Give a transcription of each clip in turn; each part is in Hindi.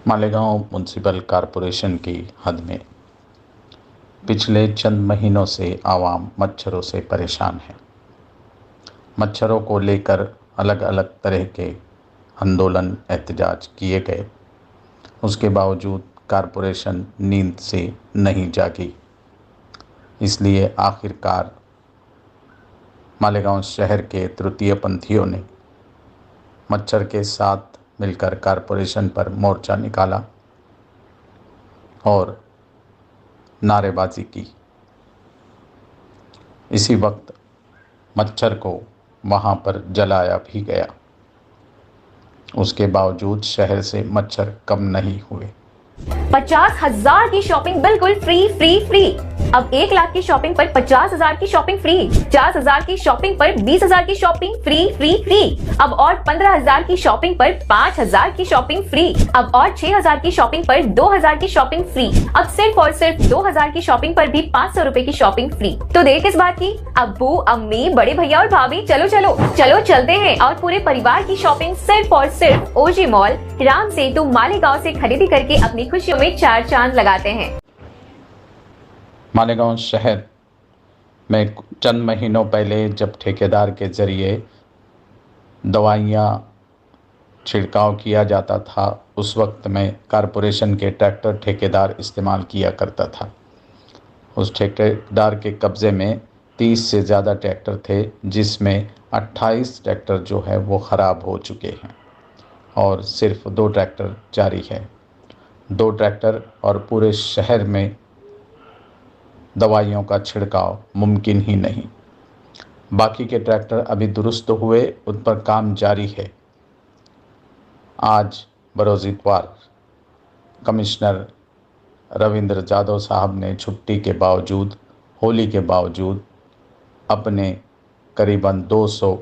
मालेगांव म्यूनसिपल कॉरपोरेशन की हद में पिछले चंद महीनों से आवाम मच्छरों से परेशान है। मच्छरों को लेकर अलग अलग तरह के आंदोलन एहतजाज किए गए। उसके बावजूद कॉरपोरेशन नींद से नहीं जागी। इसलिए आखिरकार मालेगांव शहर के तृतीय पंथियों ने मच्छर के साथ मिलकर कॉरपोरेशन पर मोर्चा निकाला और नारेबाजी की। इसी वक्त मच्छर को वहाँ पर जलाया भी गया। उसके बावजूद शहर से मच्छर कम नहीं हुए। 50,000 की शॉपिंग बिल्कुल फ्री फ्री फ्री। अब 1 लाख की शॉपिंग पर 50,000 की शॉपिंग फ्री, 50,000 की शॉपिंग पर 20,000 की शॉपिंग फ्री फ्री फ्री। अब और 15,000 की शॉपिंग पर 5,000 की शॉपिंग फ्री। अब और 6,000 की शॉपिंग पर 2,000 की शॉपिंग फ्री। अब सिर्फ और सिर्फ 2,000 की शॉपिंग पर भी 500 रुपए की शॉपिंग फ्री। तो देर किस बात की? अब्बू, अम्मी, बड़े भैया और भाभी, चलो चलो चलो चलते हैं और पूरे परिवार की शॉपिंग सिर्फ और सिर्फ ओजी मॉल राम सेतु मालेगांव से खरीदी करके अपनी खुशियों में 4 चांद लगाते हैं। मालेगांव शहर में चंद महीनों पहले जब ठेकेदार के जरिए दवाइयाँ छिड़काव किया जाता था, उस वक्त में कॉरपोरेशन के ट्रैक्टर ठेकेदार इस्तेमाल किया करता था। उस ठेकेदार के कब्ज़े में 30 से ज़्यादा ट्रैक्टर थे, जिसमें 28 ट्रैक्टर जो है वो ख़राब हो चुके हैं और सिर्फ 2 ट्रैक्टर जारी है। 2 ट्रैक्टर और पूरे शहर में दवाइयों का छिड़काव मुमकिन ही नहीं। बाकी के ट्रैक्टर अभी दुरुस्त हुए, उन पर काम जारी है। आज बरोज़ इतवार कमिश्नर रविंद्र जादव साहब ने छुट्टी के बावजूद, होली के बावजूद अपने करीबन 200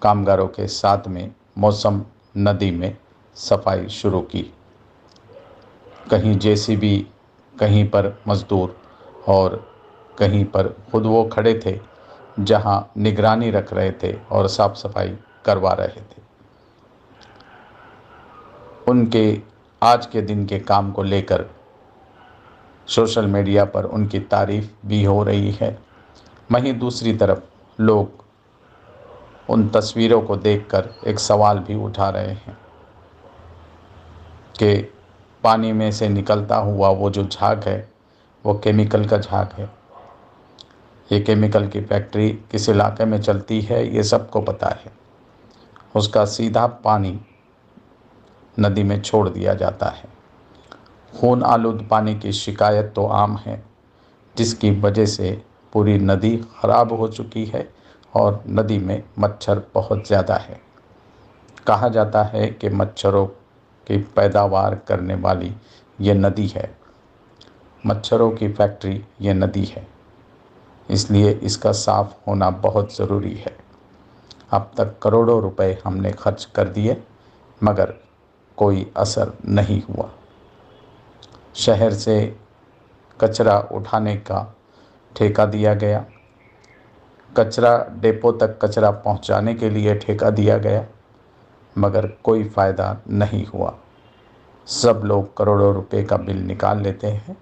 कामगारों के साथ में मौसम नदी में सफाई शुरू की। कहीं जेसीबी, कहीं पर मज़दूर और कहीं पर खुद वो खड़े थे जहां निगरानी रख रहे थे और साफ सफाई करवा रहे थे। उनके आज के दिन के काम को लेकर सोशल मीडिया पर उनकी तारीफ भी हो रही है। वहीं दूसरी तरफ लोग उन तस्वीरों को देखकर एक सवाल भी उठा रहे हैं कि पानी में से निकलता हुआ वो जो झाग है वो केमिकल का झाग है। ये केमिकल की फैक्ट्री किस इलाके में चलती है ये सबको पता है। उसका सीधा पानी नदी में छोड़ दिया जाता है। खून आलूद पानी की शिकायत तो आम है, जिसकी वजह से पूरी नदी ख़राब हो चुकी है और नदी में मच्छर बहुत ज़्यादा है। कहा जाता है कि मच्छरों की पैदावार करने वाली ये नदी है, मच्छरों की फैक्ट्री ये नदी है, इसलिए इसका साफ़ होना बहुत ज़रूरी है। अब तक करोड़ों रुपए हमने खर्च कर दिए मगर कोई असर नहीं हुआ। शहर से कचरा उठाने का ठेका दिया गया, कचरा डिपो तक कचरा पहुंचाने के लिए ठेका दिया गया, मगर कोई फ़ायदा नहीं हुआ। सब लोग करोड़ों रुपए का बिल निकाल लेते हैं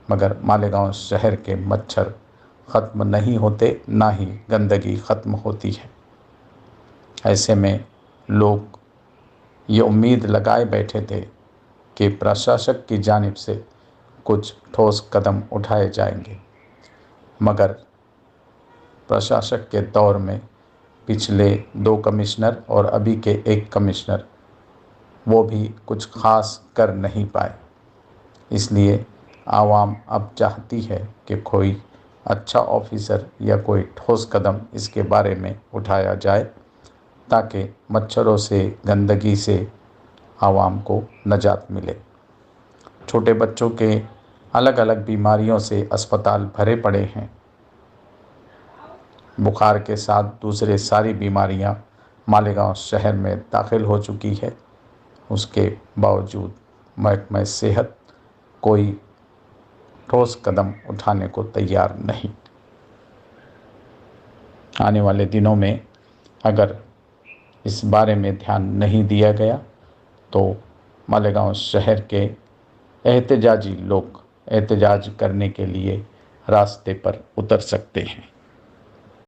मगर मालेगांव शहर के मच्छर ख़त्म नहीं होते, ना ही गंदगी ख़त्म होती है। ऐसे में लोग ये उम्मीद लगाए बैठे थे कि प्रशासक की जानिब से कुछ ठोस कदम उठाए जाएंगे, मगर प्रशासक के दौर में पिछले 2 कमिश्नर और अभी के 1 कमिश्नर वो भी कुछ ख़ास कर नहीं पाए। इसलिए आवाम अब चाहती है कि कोई अच्छा ऑफिसर या कोई ठोस कदम इसके बारे में उठाया जाए, ताकि मच्छरों से, गंदगी से आवाम को नजात मिले। छोटे बच्चों के अलग अलग बीमारियों से अस्पताल भरे पड़े हैं। बुखार के साथ दूसरे सारी बीमारियां मालेगांव शहर में दाखिल हो चुकी है। उसके बावजूद महकमा सेहत कोई ठोस कदम उठाने को तैयार नहीं। आने वाले दिनों में अगर इस बारे में ध्यान नहीं दिया गया तो मालेगांव शहर के एहतजाजी लोग एहतजाज करने के लिए रास्ते पर उतर सकते हैं।